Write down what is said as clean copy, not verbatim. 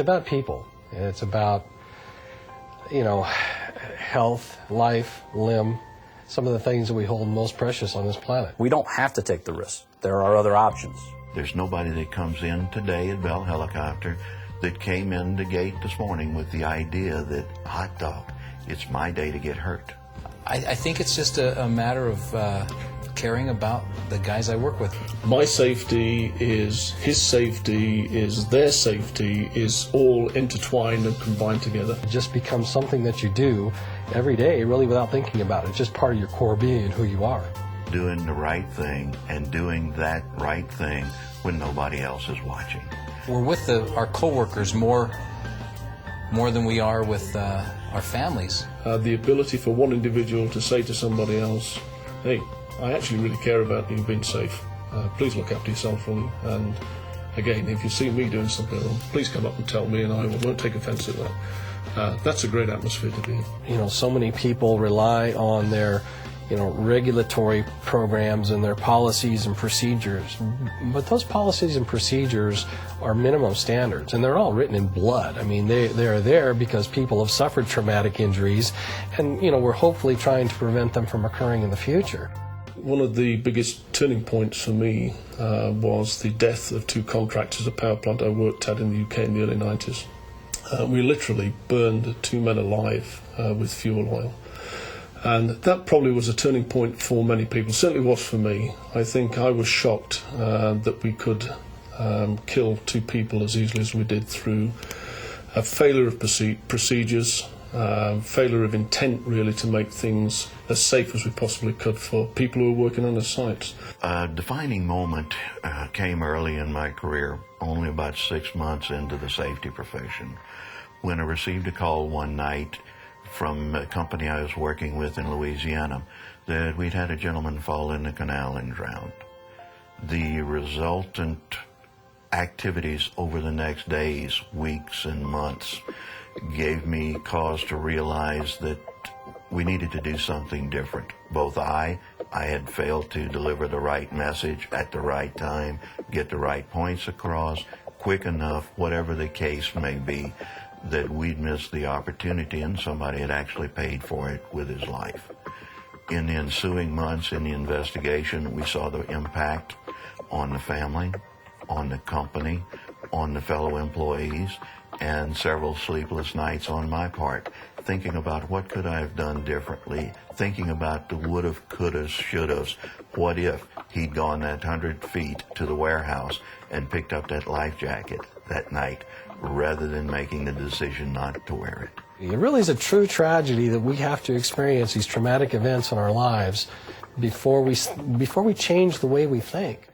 about people. It's about, health, life, limb, some of the things that we hold most precious on this planet. We don't have to take the risk. There are other options. There's nobody that comes in today at Bell Helicopter that came in the gate this morning with the idea that, hot dog, it's my day to get hurt. I think it's just a matter of caring about the guys I work with. My safety is his safety, is their safety, is all intertwined and combined together. It just becomes something that you do every day, really without thinking about it. It's just part of your core being and who you are. Doing the right thing and doing that right thing when nobody else is watching. We're with our coworkers more than we are with our families. The ability for one individual to say to somebody else, hey, I actually really care about you being safe. Please look after yourself. And again, if you see me doing something wrong, please come up and tell me, and I won't take offense at that. That's a great atmosphere to be in. So many people rely on their regulatory programs and their policies and procedures. But those policies and procedures are minimum standards, and they're all written in blood. I mean, they are there because people have suffered traumatic injuries, and, we're hopefully trying to prevent them from occurring in the future. One of the biggest turning points for me was the death of 2 contractors at a power plant I worked at in the UK in the early 90s. We literally burned 2 men alive with fuel oil. And that probably was a turning point for many people. Certainly was for me. I think I was shocked that we could kill 2 people as easily as we did through a failure of procedures, failure of intent really to make things as safe as we possibly could for people who were working on the sites. A defining moment came early in my career, only about 6 months into the safety profession, when I received a call one night from a company I was working with in Louisiana that we'd had a gentleman fall in the canal and drown. The resultant activities over the next days, weeks, and months gave me cause to realize that we needed to do something different. Both I had failed to deliver the right message at the right time, get the right points across, quick enough, whatever the case may be, that we'd missed the opportunity and somebody had actually paid for it with his life. In the ensuing months in the investigation, we saw the impact on the family, on the company, on the fellow employees, and several sleepless nights on my part, thinking about what could I have done differently, thinking about the would've, could've, should've. What if he'd gone that 100 feet to the warehouse and picked up that life jacket that night, rather than making the decision not to wear it. It really is a true tragedy that we have to experience these traumatic events in our lives before we change the way we think.